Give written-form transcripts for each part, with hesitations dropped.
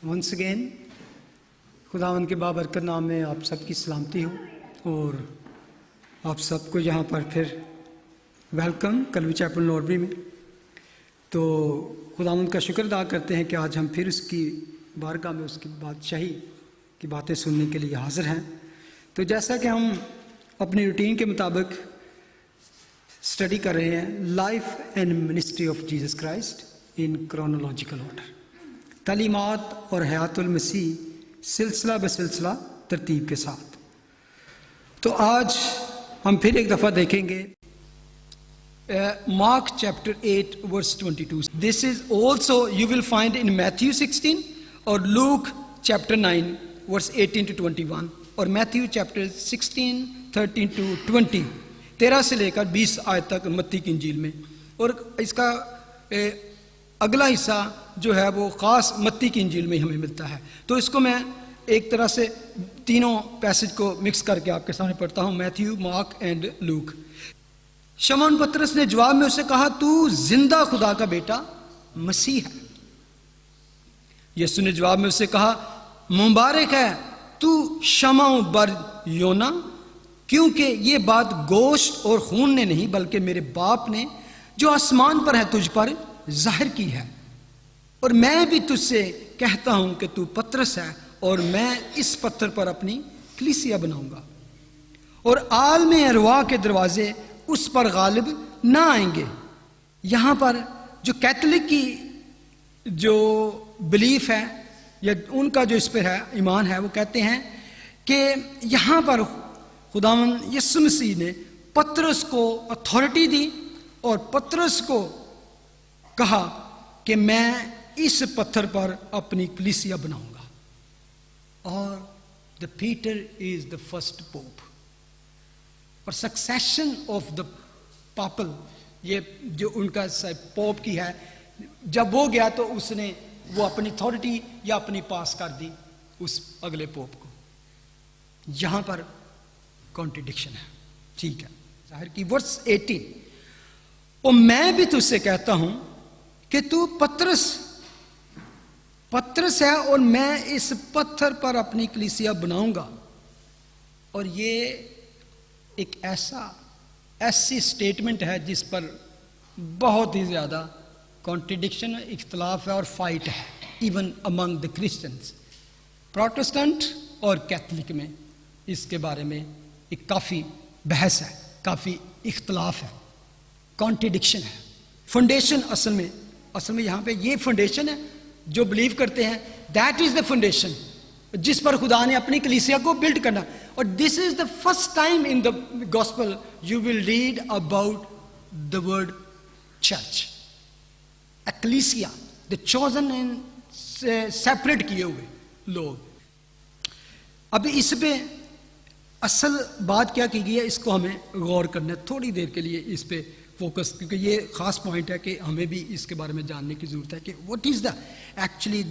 Once again खुदावंद के बाबरकत नाम में आप सबकी सलामती हो और आप सबको यहाँ पर फिर वेलकम कलवी चैपल नॉर्बी में। तो खुदावंद का शुक्र अदा करते हैं कि आज हम फिर उसकी बारगाह में उसकी बादशाही की बातें सुनने के लिए हाजिर हैं। तो जैसा कि हम अपनी रूटीन के मुताबिक स्टडी कर रहे हैं life and ministry of Jesus Christ in chronological order, तालीमात और हयातुल मसीह सिलसिला बसिलसिला तरतीब के साथ। तो आज हम फिर एक दफ़ा देखेंगे Mark chapter 8 verse 22। This is also you will find in Matthew 16 और लूक चैप्टर 9 वर्स 18 to 21 और मैथ्यू चैप्टर 16 13 to 20, 13 से लेकर 20 आयत तक मत्ती की इंजील में। और इसका अगला हिस्सा जो है वो ख़ास मत्ती की इंजील में हमें मिलता है। तो इसको मैं एक तरह से तीनों पैसेज को मिक्स करके आपके सामने पढ़ता हूँ, मैथ्यू, मार्क एंड लूक। शमौन पतरस ने जवाब में उससे कहा, तू जिंदा खुदा का बेटा मसीह है। यीशु ने जवाब में उससे कहा, मुबारक है तू शमौन बर योना, क्योंकि ये बात गोश्त और खून ने नहीं बल्कि मेरे बाप ने जो आसमान पर है तुझ पर जाहिर की है। और मैं भी तुझसे कहता हूं कि तू पतरस है और मैं इस पत्थर पर अपनी कलीसिया बनाऊंगा और आलम अरवाह के दरवाजे उस पर गालिब ना आएंगे। यहां पर जो कैथोलिक की जो बिलीफ है या उनका जो इस पर है ईमान है, वो कहते हैं कि यहां पर खुदावंद यीशु मसीह ने पतरस को अथॉरिटी दी और पतरस को कहा कि मैं इस पत्थर पर अपनी कलीसिया बनाऊंगा। और the Peter is the first pope और सक्सेशन ऑफ द पापल, ये जो उनका पोप की है, जब वो गया तो उसने वो अपनी अथॉरिटी या अपनी पास कर दी उस अगले पोप को। यहां पर कॉन्ट्रडिक्शन है, ठीक है, जाहिर की। वर्स 18, और मैं भी तुझसे कहता हूं कि तू पतरस है और मैं इस पत्थर पर अपनी कलीसिया बनाऊंगा। और ये एक ऐसी स्टेटमेंट है जिस पर बहुत ही ज्यादा कॉन्ट्रडिक्शन, इख्तलाफ है और फाइट है, even among the Christians, Protestant और कैथोलिक में इसके बारे में एक काफी बहस है, काफी इख्तलाफ है, कॉन्ट्रडिक्शन है। फाउंडेशन असल में यहां पे ये फाउंडेशन है जो बिलीव करते हैं, दैट इज द फाउंडेशन जिस पर खुदा ने अपनी कलीसिया को बिल्ड करना। और this is the first time in the gospel you will read about the word church, ecclesia, the chosen and separate किए हुए लोग। अभी इस पे असल बात क्या की गई है, इसको हमें गौर करना है थोड़ी देर के लिए इस पे फोकस, क्योंकि ये खास पॉइंट है कि हमें भी इसके बारे में जानने की जरूरत है कि what is the actually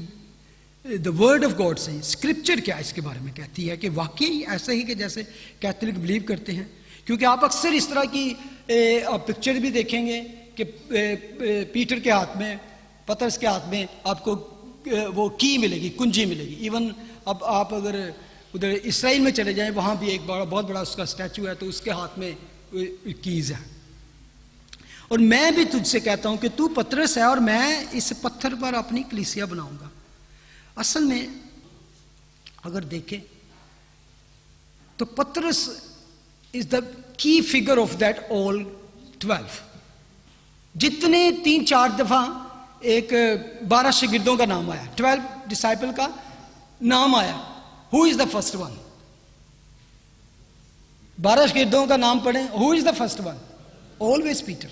the word of God से स्क्रिप्चर क्या इसके बारे में कहती है। कि वाकई ऐसा ही कि जैसे कैथोलिक बिलीव करते हैं, क्योंकि आप अक्सर इस तरह की पिक्चर भी देखेंगे कि पीटर के हाथ में, पतरस के हाथ में आपको वो की मिलेगी, कुंजी मिलेगी। इवन अब आप अगर उधर इसराइल में चले जाएं, वहां भी एक बहुत बड़ा उसका स्टैचू है, तो उसके हाथ में कीज है। और मैं भी तुझसे कहता हूं कि तू पतरस है और मैं इस पत्थर पर अपनी कलीसिया बनाऊंगा। असल में अगर देखें तो पतरस is the key figure of that all 12। जितने 3-4 दफा एक 12 शागिर्दों का नाम आया, 12 डिसाइपल का नाम आया, who is the first one? 12 शागिर्दों का नाम पढ़ें, who is the first one? Always Peter,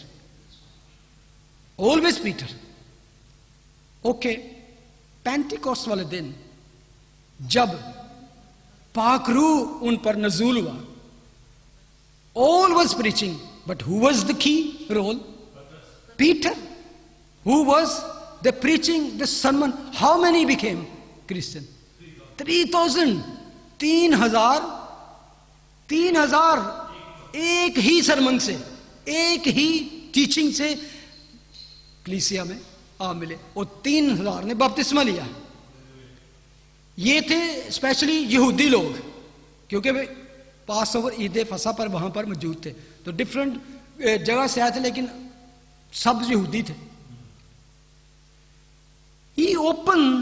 always Peter. Okay, Pentecost वाले दिन जब पाक रूह उन पर नजूल हुआ, all was preaching, but who was the key role? Peter. Who was the preaching the sermon? How many became Christian? 3000, 3000 एक ही सरमन से, एक ही टीचिंग से कलीसिया में आ मिले और 3000 ने बपतिस्मा लिया। ये थे स्पेशली यहूदी लोग, क्योंकि वे पास ओवर ईद फसा पर वहां पर मौजूद थे, तो डिफरेंट जगह से आए थे लेकिन सब यहूदी थे। He opened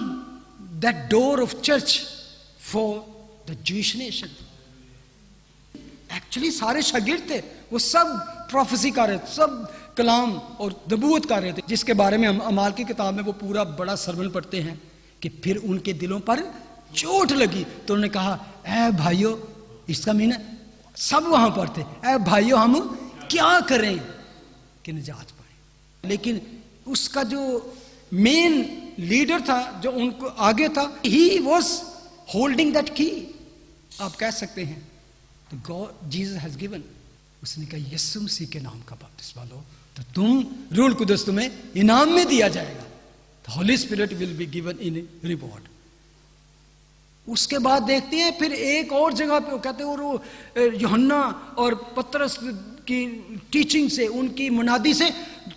that door of church for the Jewish nation. Actually सारे शागिर्द थे, वो सब प्रोफेसी कर रहे थे, सब कलाम और नबूवत कर रहे थे, जिसके बारे में हम अमाल की किताब में वो पूरा बड़ा सरमन पढ़ते हैं कि फिर उनके दिलों पर चोट लगी तो उन्होंने कहा, ऐ भाइयों, इसका मीन सब वहां पर थे, ऐ भाइयों हम क्या करें कि निजात पाए। लेकिन उसका जो मेन लीडर था, जो उनको आगे था, ही वॉज होल्डिंग दैट की। आप कह सकते हैं तो गॉड जीसस हैज गिवन, उसने कहा यीशु मसीह के नाम का बपतिस्मा लो तो तुम रूह कुदस तुम्हें इनाम में दिया जाएगा, the Holi spirit will be given in reward. उसके बाद देखते हैं फिर एक और जगह पे कहते हैं, और वो यूहन्ना और पतरस की टीचिंग से, उनकी मुनादी से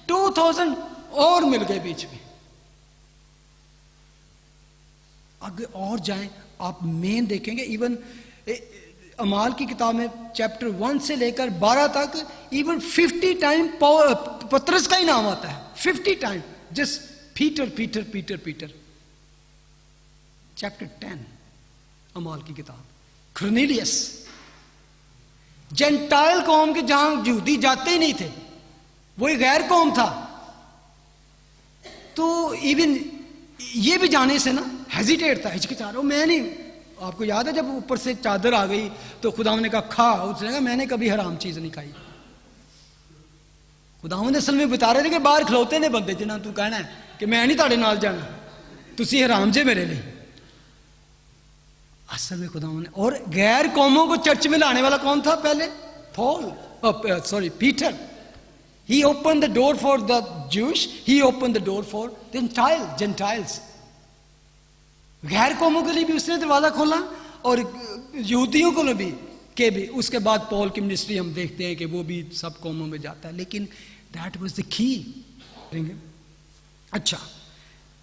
2000 और मिल गए बीच में। आगे और जाएं आप मेन देखेंगे, इवन अमाल की किताब में चैप्टर 1 से लेकर 12 तक इवन 50 टाइम पतरस का ही नाम आता है, 50 time, just Peter Peter Peter Peter. Chapter 10 अमाल की किताब, कुरनेलियस, जेंटाइल कौम के जहां यहूदी जाते ही नहीं थे, वो एक गैर कौम था, तो इवन ये भी जाने से ना हेजिटेट था, हिचकिचा रहा, मैं नहीं। आपको याद है जब ऊपर से चादर आ गई तो खुदावंद ने कहा खा, उसने कहा मैंने कभी हराम चीज नहीं खाई। खुदावंद असल में बता रहे थे कि बाहर खलोते ने बंदे जिन्हें तू कहना है कि मैं नहीं ताड़े नाल जाना, तुसी हराम जे मेरे लिए। असल में खुदावंद ने, और गैर कौमों को चर्च में लाने वाला कौन था पहले? Peter. He opened the door for the Jewish, he opened the door for the Gentiles. गैर कौमों के लिए भी उसने दरवाजा खोला और यहूदियों को भी उसके बाद पॉल की मिनिस्ट्री हम देखते हैं कि वो भी सब कौमों में जाता है, लेकिन दैट वाज द की। अच्छा,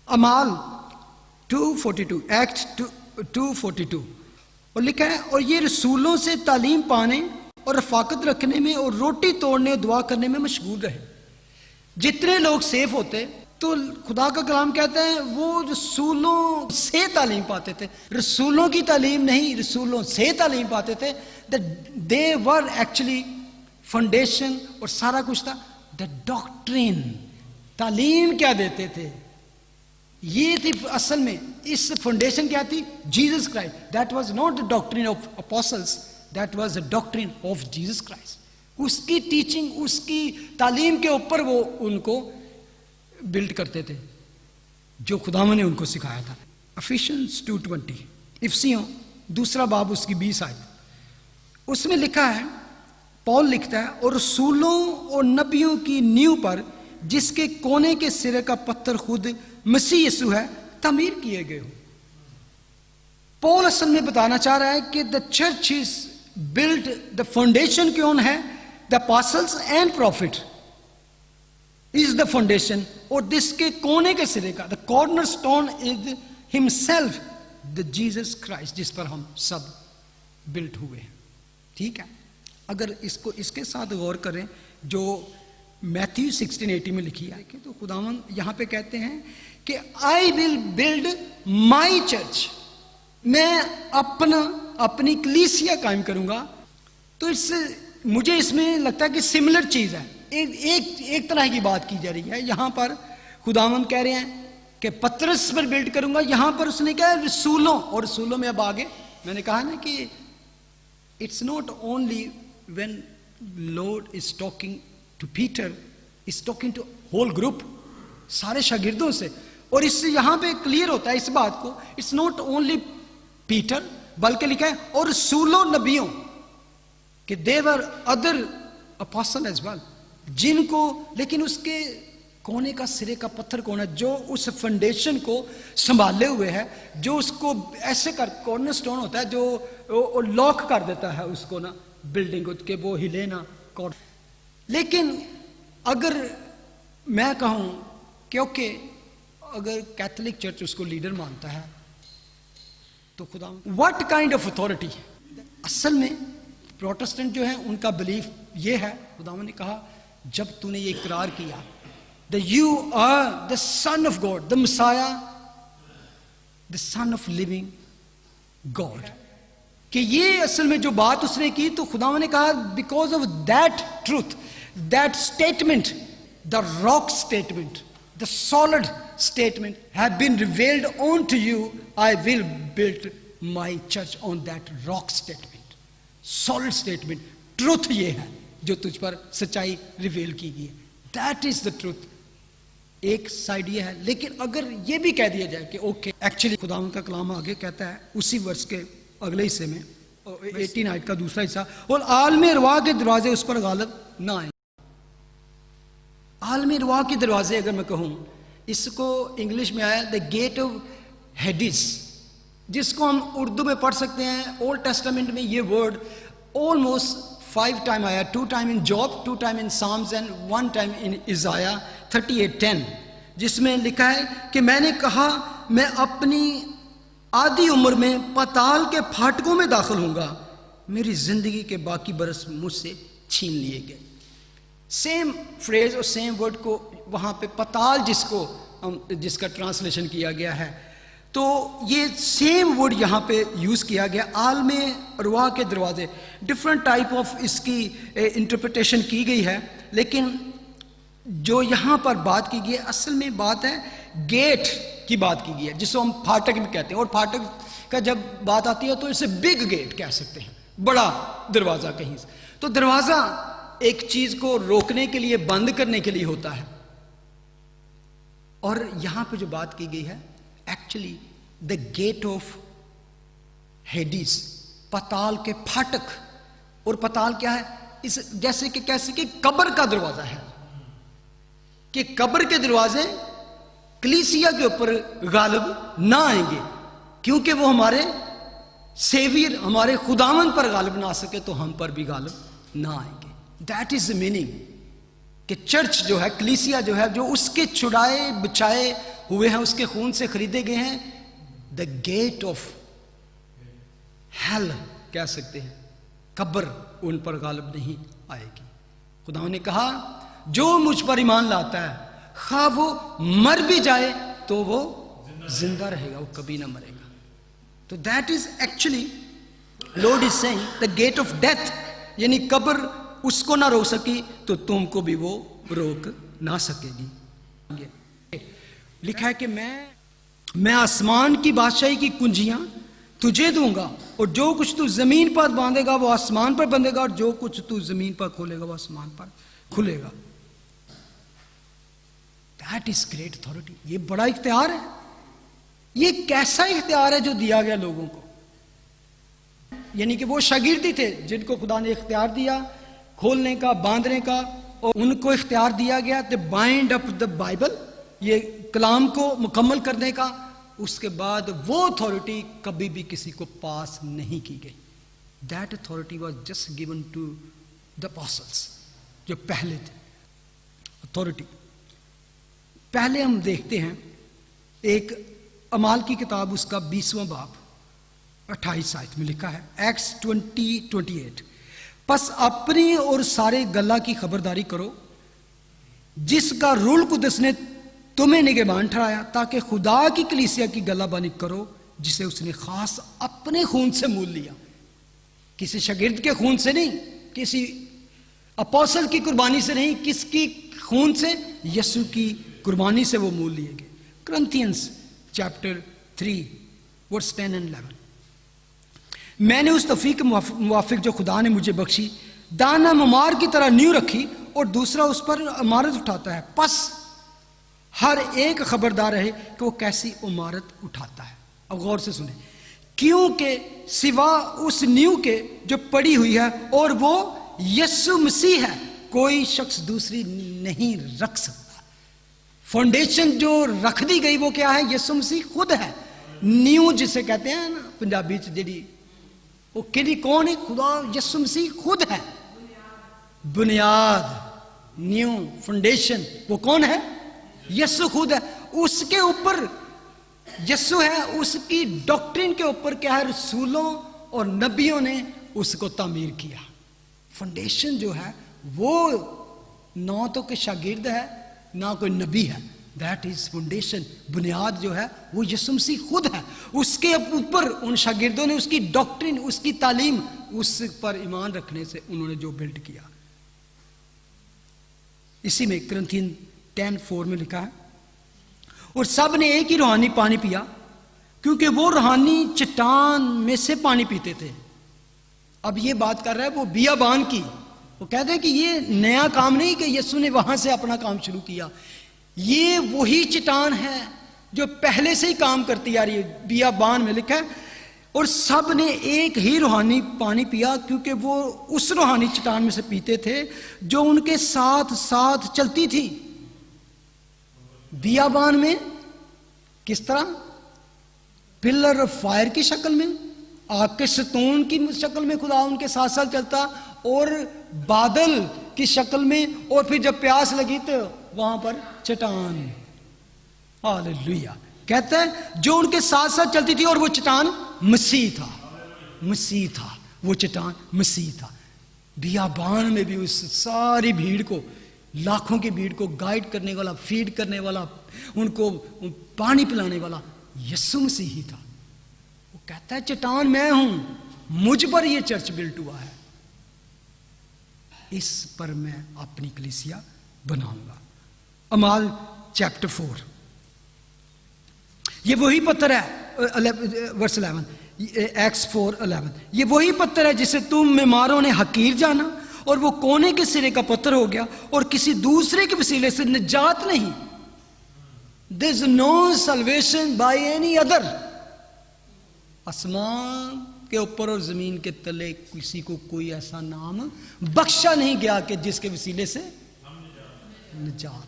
अमाल 2:42, एक्ट 2:42 और लिखा है, और ये रसूलों से तालीम पाने और रफाकत रखने में और रोटी तोड़ने और दुआ करने में मशगूल रहे। जितने लोग सेफ होते तो खुदा का कलाम कहता है वो रसूलों से तालीम पाते थे, रसूलों की तालीम नहीं, रसूलों से तालीम पाते थे। दे वर एक्चुअली फाउंडेशन और सारा कुछ था, द डॉक्ट्रिन। तालीम क्या देते थे? ये थी असल में, इस फाउंडेशन क्या थी? Jesus Christ. That was not the doctrine of apostles, that was the doctrine of Jesus Christ. उसकी टीचिंग, उसकी तालीम के ऊपर वो उनको बिल्ड करते थे, जो खुदावन ने उनको सिखाया था। एफिशियंस 2:20, इफसियों 2 बाब उसकी 20 आयत, उसमें लिखा है, पौल लिखता है, और रसूलों और नबियों की नींव पर जिसके कोने के सिरे का पत्थर खुद मसीह यीशु है, तामीर किए गए हो। पौल असल में बताना चाह रहा है कि the church is build, the foundation कौन है? The apostles and profit is the foundation, और जिसके कोने के सिरे का, the corner stone is himself, the Jesus Christ, जिस पर हम सब बिल्ट हुए हैं। ठीक है, अगर इसको इसके साथ गौर करें जो मैथ्यू 16:80 में लिखी है, तो खुदावन यहां पे कहते हैं कि I will build my church, मैं अपनी कलीसिया कायम करूंगा। तो मुझे इसमें लगता है कि सिमिलर चीज है, एक तरह की बात की जा रही है। यहां पर खुदावंद कह रहे हैं कि पतरस पर बिल्ड करूंगा, यहां पर उसने कहा रसूलों, और रसूलों में अब आगे मैंने कहा ना कि it's not only when Lord is talking to Peter, is talking to whole group, सारे शागिर्दों से। और इससे यहां पे क्लियर होता है इस बात को, इट्स नॉट ओनली पीटर, बल्कि लिखा है और रसूलों नबियों कि देवर अदर अपोस्टल एज वेल, जिनको, लेकिन उसके कोने का सिरे का पत्थर कौन है? जो उस फाउंडेशन को संभाले हुए है, जो उसको ऐसे कर, कॉर्नर स्टोन होता है जो लॉक कर देता है उसको ना, बिल्डिंग को, कि वो हिले ना। लेकिन अगर मैं कहूं, क्योंकि अगर कैथोलिक चर्च उसको लीडर मानता है तो खुदा, व्हाट काइंड ऑफ अथॉरिटी? असल में प्रोटेस्टेंट जो है उनका बिलीफ ये है, खुदावन ने कहा जब तूने ये इकरार किया that you are the son of God, the Messiah, the son of living God, कि ये असल में जो बात उसने की, तो खुदावन ने कहा because of that truth, that statement, the rock statement, the solid statement have been revealed unto you, I will build my church on that rock statement. Solid statement, truth ये है जो तुझ पर सच्चाई रिवील की गई है. That is the truth. एक साइड ये है, लेकिन अगर ये भी कह दिया जाए कि ओके, एक्चुअली खुदावंद का कलाम आगे कहता है उसी वर्ष के अगले हिस्से में 18 आयत का दूसरा हिस्सा, और आलमी अरवाह के दरवाजे उस पर गालिब ना आए. आलमी अरवाह के दरवाजे अगर मैं कहूँ, इसको इंग्लिश में आया द गेट ऑफ हेडिस, जिसको हम उर्दू में पढ़ सकते हैं. ओल्ड टेस्टामेंट में ये वर्ड ऑलमोस्ट 5 टाइम आया, 2 time in Job, 2 time in Psalms and 1 time in Isaiah 38:10, जिसमें लिखा है कि मैंने कहा मैं अपनी आधी उम्र में पाताल के फाटकों में दाखिल होऊंगा, मेरी जिंदगी के बाकी बरस मुझसे छीन लिए गए. सेम फ्रेज और सेम वर्ड को वहाँ पे पाताल जिसका ट्रांसलेशन किया गया है, तो ये सेम वर्ड यहाँ पे यूज़ किया गया. आलमे अरवाह के दरवाजे, डिफरेंट टाइप ऑफ इसकी इंटरप्रिटेशन की गई है, लेकिन जो यहाँ पर बात की गई है असल में बात है गेट की बात की गई है, जिसको हम फाटक भी कहते हैं. और फाटक का जब बात आती है तो इसे बिग गेट कह सकते हैं, बड़ा दरवाज़ा कहीं से. तो दरवाज़ा एक चीज़ को रोकने के लिए, बंद करने के लिए होता है. और यहाँ पे जो बात की गई है एक्चुअली द गेट ऑफ हेडिस, पाताल के फाटक. और पाताल क्या है? इस जैसे कि कैसे कि कब्र का दरवाजा है, कि कब्र के दरवाजे कलीसिया के ऊपर गालिब ना आएंगे, क्योंकि वो हमारे सेवियर, हमारे खुदावंद पर गालिब ना आ सके तो हम पर भी गालिब ना आएंगे. दैट इज द मीनिंग कि चर्च जो है, कलीसिया जो है, जो उसके छुड़ाए बचाए हुए हैं, उसके खून से खरीदे गए हैं, द गेट ऑफ हेल कह सकते हैं, कब्र उन पर गालिब नहीं आएगी. खुदा ने कहा जो मुझ पर ईमान लाता है, खा वो मर भी जाए तो वो जिंदा रहेगा, वो कभी ना मरेगा. तो that is actually Lord is saying the gate of death, यानी कब्र उसको ना रोक सकी तो तुमको भी वो रोक ना सकेगी. लिखा है कि मैं आसमान की बादशाही की कुंजियां तुझे दूंगा, और जो कुछ तू जमीन पर बांधेगा वो आसमान पर बंधेगा, और जो कुछ तू जमीन पर खोलेगा वो आसमान पर खुलेगा. That is great authority. ये बड़ा इख्तियार है. ये कैसा इख्तियार है जो दिया गया लोगों को, यानी कि वो शागिर्दी थे जिनको खुदा ने इख्तियार दिया खोलने का, बांधने का, और उनको इख्तियार दिया गया the bind up the Bible, ये कलाम को मुकम्मल करने का. उसके बाद वो अथॉरिटी कभी भी किसी को पास नहीं की गई. That authority was just given to the apostles, जो पहले थे. अथॉरिटी पहले हम देखते हैं एक अमाल की किताब, उसका 20वां बाब 28 आयत में लिखा है, एक्ट्स 20:28, बस अपनी और सारे गल्ला की खबरदारी करो जिसका रूल कुदस ने तुम्हें निगहबान ठहराया, ताकि खुदा की कलीसिया की गल्लाबानी करो जिसे उसने खास अपने खून से मूल लिया. किसी शागिर्द के खून से नहीं, किसी अपोस्टल की कुर्बानी से नहीं, किसकी खून से? यीशु की कुर्बानी से वो मूल लिए गए. Corinthians chapter 3 verse 10 and 11. मैंने उस तौफीक के मुवाफिक जो खुदा ने मुझे बख्शी, दाना ममार की तरह नींव रखी और दूसरा उस पर इमारत उठाता है. बस हर एक खबरदार रहे कि वो कैसी इमारत उठाता है. अब गौर से सुने, क्योंकि सिवा उस नींव के जो पड़ी हुई है और वो यीशु मसीह है, कोई शख्स दूसरी नहीं रख सकता. फाउंडेशन जो रख दी गई वो क्या है? यीशु मसीह खुद है. नींव जिसे कहते हैं ना पंजाबी च, जी वो कि कौन है? खुदा यीशु मसीह खुद है. बुनियाद, न्यू फाउंडेशन, वो कौन है? यीशु खुद है. उसके ऊपर यीशु है, उसकी डॉक्ट्रिन के ऊपर क्या है, रसूलों और नबियों ने उसको तामीर किया। फाउंडेशन जो है वो ना तो कोई शागिर्द है ना कोई नबी है, दैट इज फाउंडेशन। बुनियाद जो है वो यीशु मसीह खुद है। उसके ऊपर उन शागिर्दों ने उसकी डॉक्ट्रिन, उसकी तालीम, उस पर ईमान रखने से उन्होंने जो बिल्ड किया। इसी में कुरिन्थियन 10:4 में लिखा है, और सब ने एक ही रूहानी पानी पिया, क्योंकि वो रूहानी चट्टान में से पानी पीते थे। अब ये बात कर रहा है वो बियाबान की। वो कहते हैं कि ये नया काम नहीं कि यीशु ने वहां से अपना काम शुरू किया, ये वही चट्टान है जो पहले से ही काम करती आ रही है। बियाबान में लिखा है, और सब ने एक ही रूहानी पानी पिया, क्योंकि वो उस रूहानी चट्टान में से पीते थे जो उनके साथ साथ चलती थी। बियाबान में किस तरह? पिलर ऑफ फायर की शक्ल में, आग के सतून की शक्ल में खुदा उनके साथ साथ चलता, और बादल की शक्ल में, और फिर जब प्यास लगी तो वहां पर चट्टान। हालेलुया। कहता है जो उनके साथ साथ चलती थी, और वो चट्टान मसीह था। मसीह था, वो चट्टान मसीह था। बियाबान में भी उस सारी भीड़ को, लाखों की भीड़ को गाइड करने वाला, फीड करने वाला, उनको पानी पिलाने वाला यीशु मसीह ही था। वो कहता है चट्टान मैं हूं, मुझ पर यह चर्च बिल्ट हुआ है, इस पर मैं अपनी कलीसिया बनाऊंगा। अमाल चैप्टर 4, ये वही पत्थर है, वर्स 11, एक्स 4:11, ये वही पत्थर है जिसे तुम मेमारों ने हकीर जाना, और वो कोने के सिरे का पत्थर हो गया, और किसी दूसरे के वसीले से निजात नहीं। There is no salvation by any other. आसमान के ऊपर और जमीन के तले किसी को कोई ऐसा नाम बख्शा नहीं गया कि जिसके वसीले से निजात।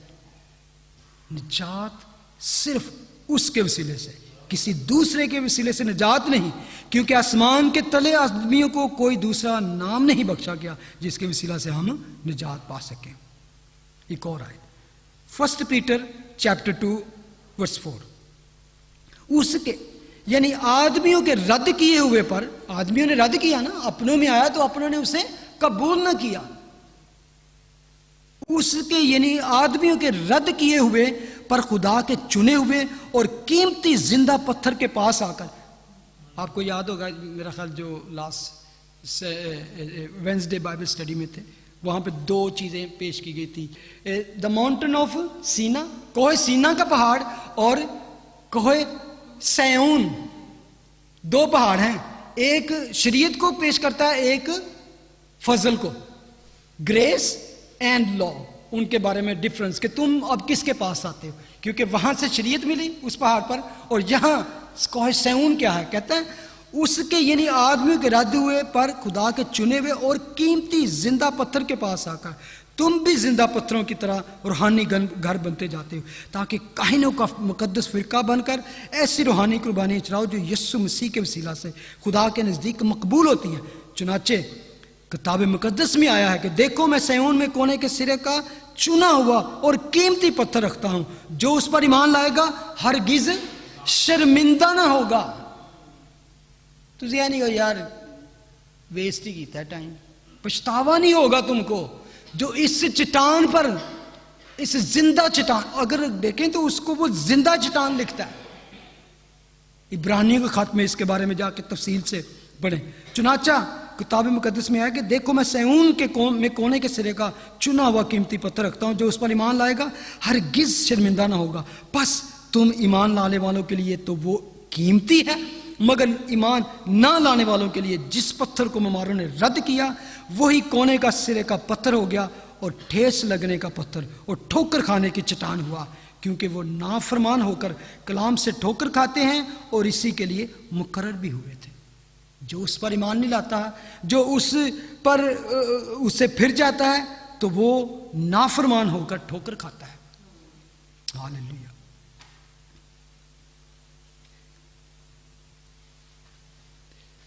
निजात सिर्फ उसके वसीले से, किसी दूसरे के वसीले से निजात नहीं, क्योंकि आसमान के तले आदमियों को कोई दूसरा नाम नहीं बख्शा गया जिसके वसीला से हम निजात पा सकें। एक और आयत, 1 पीटर चैप्टर 2:4, उसके यानी आदमियों के रद्द किए हुए पर, आदमियों ने रद्द किया ना, अपनों में आया तो अपनों ने उसे कबूल ना किया। उसके यानी आदमियों के रद्द किए हुए पर खुदा के चुने हुए और कीमती जिंदा पत्थर के पास आकर, आपको याद होगा मेरा ख्याल जो लास्ट वेंसडे बाइबल स्टडी में थे, वहां पे 2 चीजें पेश की गई थी। द माउंटेन ऑफ सीना, कोहे सीना का पहाड़, और कोहे सैऊन, 2 पहाड़ हैं। एक शरीयत को पेश करता है, एक फजल को, ग्रेस एंड लॉ, उनके बारे में डिफरेंस कि तुम अब किसके पास आते हो, क्योंकि वहां से शरीयत मिली उस पहाड़ पर, और यहां कोहे सैऊन क्या है, कहता है उसके यानी आदमियों के रद्द हुए पर खुदा के चुने हुए और कीमती जिंदा पत्थर के पास आकर तुम भी जिंदा पत्थरों की तरह रूहानी घर बनते जाते हो, ताकि काहिनों का मुकद्दस फिरका बनकर ऐसी रूहानी कुर्बानी चढ़ाओ जो यीशु मसीह के वसीला से खुदा के नज़दीक मकबूल होती है। चुनाचे किताब मुकद्दस में आया है कि देखो मैं सैऊन में कोने के सिरे का चुना हुआ और कीमती पत्थर रखता हूं, जो उस पर ईमान लाएगा हरगिज शर्मिंदा ना होगा। तुझे यानी यार वेस्ट ही किया टाइम, पछतावा नहीं होगा तुमको। जो इस चट्टान पर, इस जिंदा चट्टान, अगर देखें तो उसको वो जिंदा चट्टान लिखता है। इब्रानियों के खत में इसके बारे में जाके तफसील से पढ़ें। चुनाचा किताब मुकद्दस में है कि देखो मैं सैऊन के में कोने के सिरे का चुना हुआ कीमती पत्थर रखता हूं, जो उस पर ईमान लाएगा हरगिज शर्मिंदा ना होगा। बस तुम ईमान लाने वालों के लिए तो वो कीमती है, मगर ईमान ना लाने वालों के लिए जिस पत्थर को मेमारों ने रद्द किया वही कोने का सिरे का पत्थर हो गया और ठेस लगने का पत्थर और ठोकर खाने की चट्टान हुआ, क्योंकि वो नाफरमान होकर कलाम से ठोकर खाते हैं और इसी के लिए मुकर्रर भी हुए थे। जो उस पर ईमान नहीं लाता है, जो उस पर उससे फिर जाता है, तो वो नाफरमान होकर ठोकर खाता है। हालेलुया।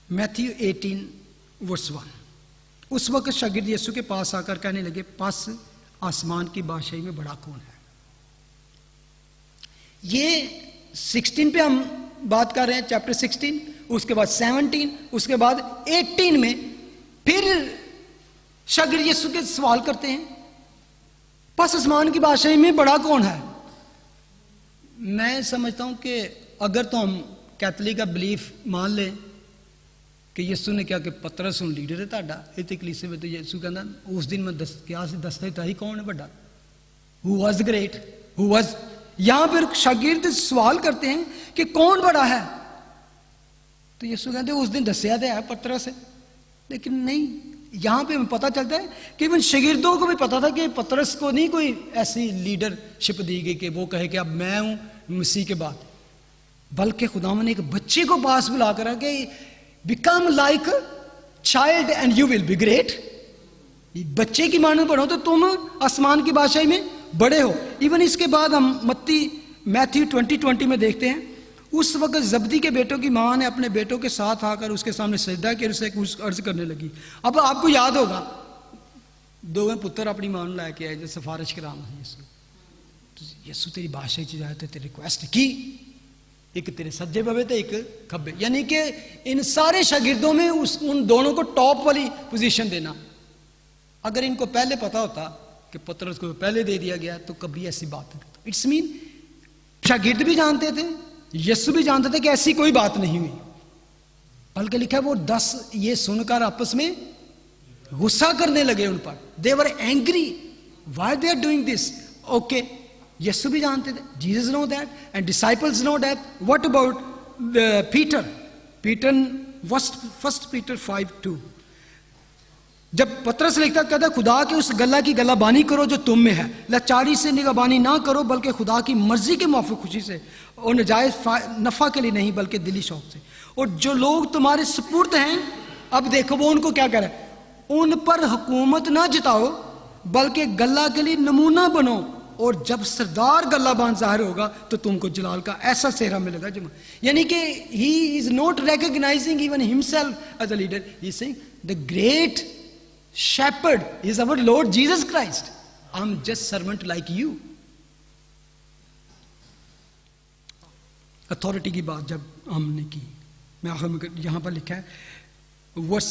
मैथ्यू 18:1, उस वक्त शागिर्द यीशु के पास आकर कहने लगे, पास आसमान की बादशाही में बड़ा कौन है। ये 16 पे हम बात कर रहे हैं चैप्टर 16, उसके बाद 17, उसके बाद 18 में फिर शागिर्द यीशु के सवाल करते हैं, पस आसमान की बादशाही में बड़ा कौन है? मैं समझता हूं कि अगर तो हम कैथलिक का बिलीफ मान लें कि यीशु ने क्या कि पतरस हूं लीडर है ताड़ा इतने कलीसिया में, तो यीशु कहना उस दिन मैं क्या से दसता था ही कौन है बड़ा, who was great, who was. यहां पर शागिर्द सवाल करते हैं कि कौन बड़ा है, तो यीशु कहते उस दिन दसिया तो है पतरस है, लेकिन नहीं, यहां पे हमें पता चलता है कि इवन शागिर्दों को भी पता था कि पतरस को नहीं कोई ऐसी लीडरशिप दी गई कि वो कहे कि अब मैं हूं मसीह के बाद, बल्कि खुदावन ने एक बच्चे को पास बुला कर कि become like child and you will be great. बच्चे की मानो पढ़ो तो तुम आसमान की बादशाही में बड़े हो। इवन इसके बाद हम मैथ्यू 20:20 में देखते हैं, उस वक्त जब्दी के बेटों की मां ने अपने बेटों के साथ आकर उसके सामने सजदा किया, उसे कुछ अर्ज करने लगी। अब आपको याद होगा दोवें पुत्र अपनी मां ने लाके आए जो सिफारिश कराम यीशु, तो यीशु तेरी बादशाही च जाए तो तेरी रिक्वेस्ट की, एक तेरे सज्जे बवे तो एक खब्बे, यानी कि इन सारे शागिर्दों में उन दोनों को टॉप वाली पोजीशन देना। अगर इनको पहले पता होता कि पतरस को पहले दे दिया गया तो कभी ऐसी बात नहीं। इट्स मीन शागिर्द भी जानते थे, यीशु भी जानते थे कि ऐसी कोई बात नहीं हुई, बल्कि लिखा है वो 10 ये सुनकर आपस में गुस्सा करने लगे उन पर। They were angry, why they are doing this. Okay, यीशु भी जानते थे, Jesus know that and disciples know that. What about Peter? First Peter 5:2, जब पतरस लिखता कहता खुदा के उस गल्ला की गलाबानी करो जो तुम में है, लाचारी से निगाहबानी ना करो बल्कि खुदा की मर्जी के मुआफिक खुशी से और नजायज नफा के लिए नहीं बल्कि दिली शौक से। और जो लोग तुम्हारे सुपुर्द हैं, अब देखो वो उनको क्या कह रहा है, उन पर हुकूमत ना जिताओ बल्कि गल्ला के लिए नमूना बनो, और जब सरदार गल्लाबान जाहिर होगा तो तुमको जलाल का ऐसा सेहरा मिलेगा जो, यानी कि he is not recognising even himself as a leader, he is saying the great shepherd is our Lord Jesus Christ. I'm just servant like you. Authority की बात जब हमने की, मैं आखिर में यहां पर लिखा है वर्स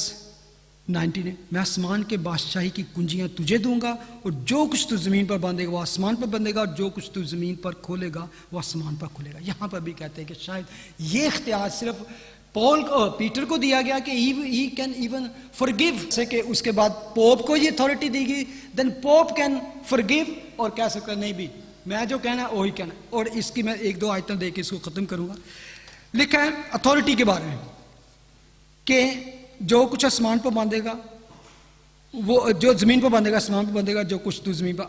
19 मैं आसमान के बादशाही की कुंजियां तुझे दूंगा, और जो कुछ तू जमीन पर बांधेगा वो आसमान पर बंधेगा, और जो कुछ तू जमीन पर खोलेगा वो आसमान पर खुलेगा। यहां पर भी कहते हैं कि शायद ये इख्तियार सिर्फ पीटर को दिया गया कि ही कैन इवन फॉरगिव, से कि उसके बाद पोप को ये अथॉरिटी दी गई, देन पोप कैन फॉरगिव, और कह सकता नहीं भी मैं जो कहना है वही कहना। और इसकी मैं 1-2 आयतें दे के इसको खत्म करूंगा। लिखा है अथॉरिटी के बारे में कि जो कुछ आसमान पर बांधेगा वो, जो जमीन पर बांधेगा आसमान पर बांधेगा, जो कुछ तू जमीन पर।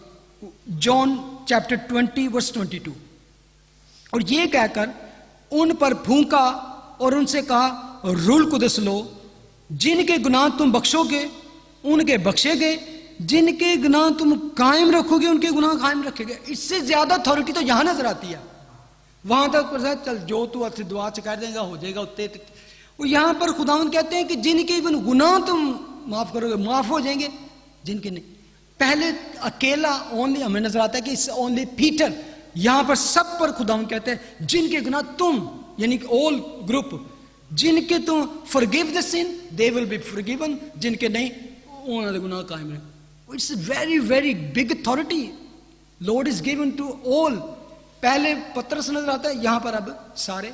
जॉन चैप्टर 20:22, और ये कहकर उन पर फूंका और उनसे कहा रूल कुदस लो, जिनके गुनाह तुम बख्शोगे उनके बख्शे गए, जिनके गुनाह तुम कायम रखोगे उनके गुनाह कायम रखे गए। इससे ज्यादा अथॉरिटी तो यहां नजर आती है। वहां तक चल जो तू अच्छी दुआ चका देगा हो जाएगा उत्ते, और यहां पर खुदावंद कहते हैं कि जिनके इवन गुनाह तुम माफ करोगे माफ हो जाएंगे, जिनके नहीं। पहले अकेला ओनली हमें नजर आता है कि इट्स ओनली पीटर, यहां पर सब पर खुदावंद कहते हैं जिनके गुनाह तुम, यानी कि ऑल ग्रुप, जिनके तुम forgive the sin they will be forgiven, जिनके नहीं उन्होंने गुनाह कायम रहे। It's very very big authority Lord is given to all. पहले पतरस नजर आता है, यहां पर अब सारे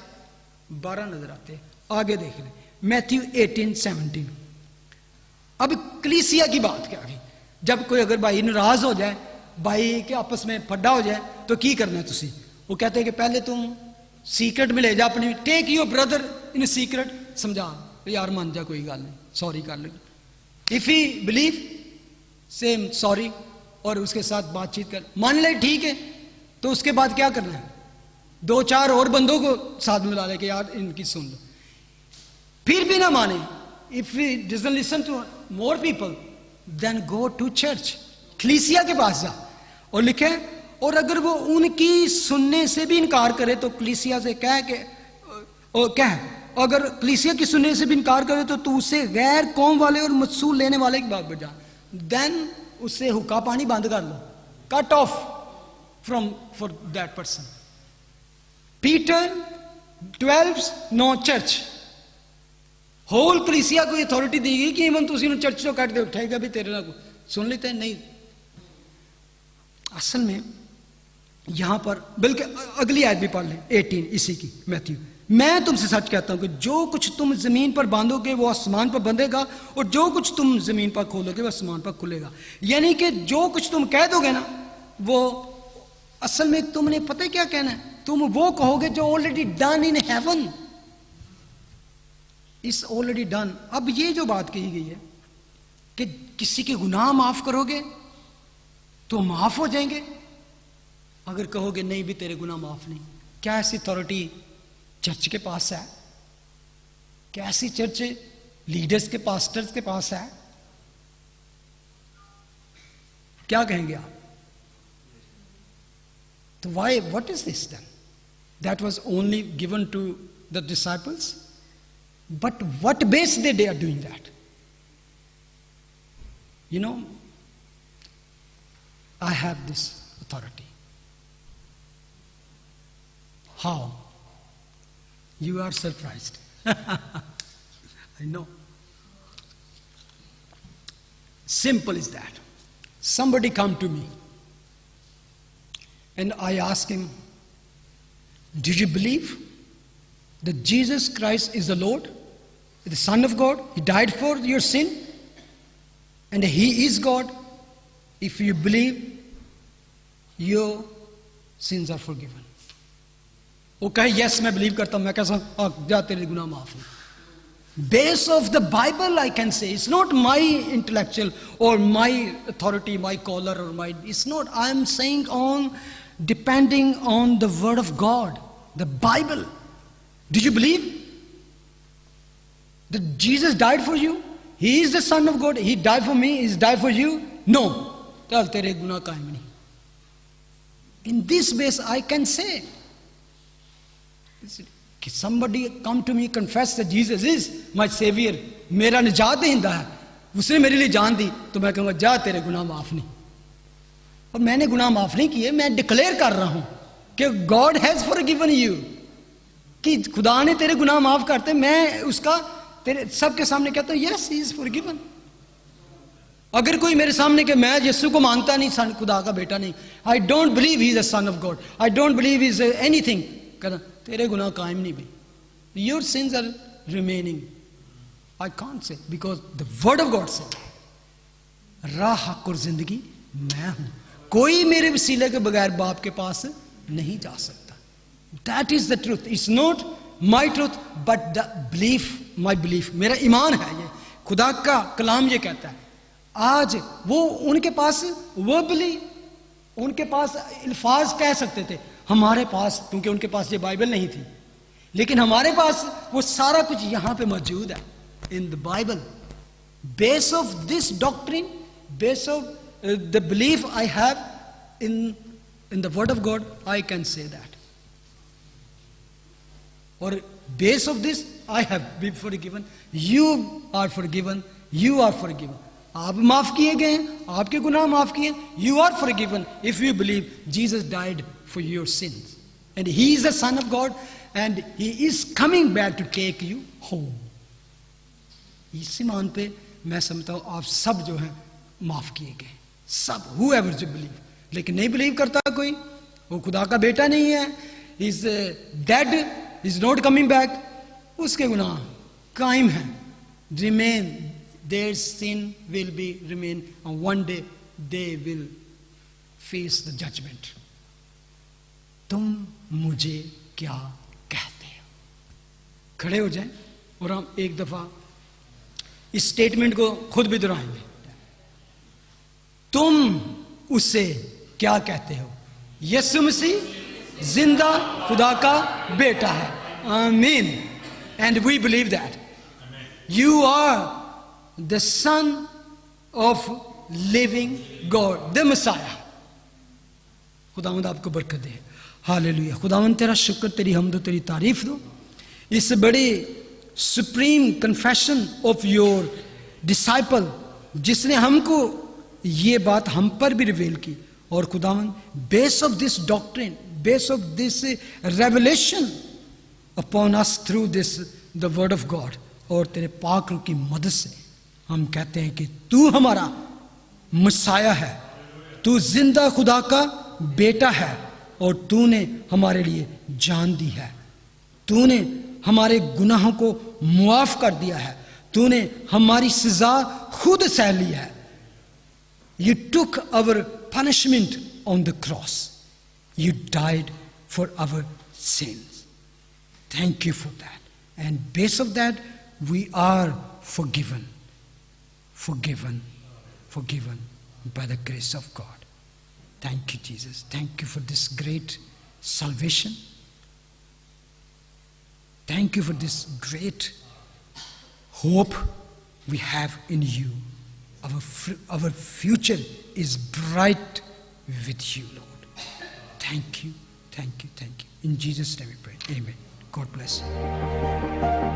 12 नजर आते हैं। आगे देख लें मैथ्यू 18:17। अब कलीसिया की बात क्या गई, जब कोई अगर भाई नाराज हो जाए, भाई के आपस में फड्डा हो जाए तो की करना है तुसी? वो कहते हैं कि पहले तुम सीक्रेट में ले जा अपनी, take your brother in secret, समझा यार मान जा कोई गल नहीं, सॉरी कर ले, if he believe same sorry, और उसके साथ बातचीत कर, मान ले ठीक है, तो उसके बाद क्या करना है, 2-4 और बंदों को साथ मिला ले कि यार इनकी सुन लो। फिर भी ना माने, if he doesn't listen to more people then go to church, कलीसिया के पास जा। और लिखे, और अगर वो उनकी सुनने से भी इनकार करे तो कलीसिया से कह के अगर कलीसिया की सुनने से भी इनकार करे तो तू उसे गैर कौम वाले और मसूल लेने वाले की बात बजा, देन उससे हुक्का पानी बंद कर लो, cut off from for that person. Peter 12 no church whole कलीसिया को अथॉरिटी दी गई कि इवन तुम इन्होंने चर्च चो कट दे उठेगा भी तेरे ना सुन लेते हैं नहीं। असल में यहां पर बल्कि अगली आयत भी पढ़ लें 18 इसी की मैथ्यू, मैं तुमसे सच कहता हूं कि जो कुछ तुम जमीन पर बांधोगे वो आसमान पर बंधेगा और जो कुछ तुम जमीन पर खोलोगे वो आसमान पर खुलेगा। यानी कि जो कुछ तुम कह दोगे ना वो असल में तुमने पता है क्या कहना है, तुम वो कहोगे जो already done in heaven, is already done. अब ये जो बात कही गई है कि किसी के गुनाह माफ करोगे तो माफ हो जाएंगे, अगर कहोगे नहीं भी तेरे गुनाह माफ नहीं, क्या ऐसी अथॉरिटी चर्च के पास है? क्या ऐसी चर्च लीडर्स के पास्टर्स के पास है? क्या कहेंगे आप? तो why what is this then? That was only given to the disciples, but what base they are doing that? You know, I have this authority. How? You are surprised. I know. Simple is that. Somebody come to me and I ask him, do you believe that Jesus Christ is the Lord, the Son of God? He died for your sin and He is God. If you believe, your sins are forgiven. वो कहे yes मैं believe करता हूं, मैं कैसा जा तेरे गुनाह माफ है। Base of the Bible I can say, it's not my intellectual और माई अथॉरिटी, माई कॉलर और my, it's not, I am saying on depending on the word of God, the Bible. Do you believe that Jesus died for you? He is the son of God, he died for me, he died for you? No, चल तेरे गुनाह कायम नहीं। In this base I can से somebody come to me, confess that Jesus is my savior, मेरा निजात दहिंदा है, उसने मेरे लिए जान दी, तो मैं कहूँगा जा तेरे गुनाह माफ नहीं। और मैंने गुनाह माफ नहीं किए, मैं डिक्लेयर कर रहा हूं कि गॉड हैज फॉरगिवन यू, कि खुदा ने तेरे गुनाह माफ करते। मैं उसका तेरे सबके सामने कहता हूँ यस ही इज फॉरगिवन। अगर कोई मेरे सामने कि मैं यीशु को मानता नहीं, सन खुदा का बेटा नहीं, I don't believe he is a son of God, I don't believe he is anything, कहना तेरे गुनाह कायम नहीं भाई, your sins are remaining. I can't say because the word of God से राह हक और जिंदगी मैं हूं, कोई मेरे वसीले के बगैर बाप के पास नहीं जा सकता। That is the truth, it's not my truth but the belief, my belief, मेरा ईमान है ये, खुदा का कलाम ये कहता है। आज वो उनके पास वो बिलीव, उनके पास अल्फाज कह सकते थे, हमारे पास क्योंकि उनके पास ये बाइबल नहीं थी, लेकिन हमारे पास वो सारा कुछ यहां पे मौजूद है in the Bible. Base of this doctrine, base of the belief I have in the word of God, I can say that. और base of this I have been forgiven, you are forgiven, you are forgiven. आप माफ किए गए हैं, आपके गुनाह माफ किए, you are forgiven if you believe Jesus died for your sins and he is the son of God and he is coming back to take you home। इस ईमान पे मैं समझता हूं आप सब जो हैं माफ किए गए, सब, whoever you believe। लेकिन नहीं बिलीव करता कोई, वो खुदा का बेटा नहीं है, he is dead, he is not coming back, उसके गुनाह कायम हैं, remain, their sin will be remain and one day they will face the judgment। तुम मुझे क्या कहते हो? खड़े हो जाएं और हम एक दफा इस स्टेटमेंट को खुद भी दोहराएंगे। तुम उसे क्या कहते हो? यीशु मसीह जिंदा खुदा का बेटा है। आमीन। And we believe that you are the son of living God, the Messiah. खुदावंद आपको बरकत दे। हालेलुया। खुदावंद तेरा शुक्र, तेरी हमद, तेरी तारीफ दो इस बड़ी supreme confession of your disciple जिसने हमको ये बात हम पर भी रिवील की। और खुदावंद base of this doctrine, base of this revelation upon us through this the word of God, और तेरे पाक रूह की मदद से हम कहते हैं कि तू हमारा मसाया है, तू जिंदा खुदा का बेटा है, और तूने हमारे लिए जान दी है, तूने हमारे गुनाहों को मुआफ कर दिया है, तूने हमारी सजा खुद सह ली है. You took our punishment on the cross. You died for our sins. Thank you for that. And based of that, we are forgiven. Forgiven by the grace of God. Thank you, Jesus. Thank you for this great salvation. Thank you for this great hope we have in you. Our future is bright with you, Lord. Thank you. In Jesus' name we pray. Amen. God bless you.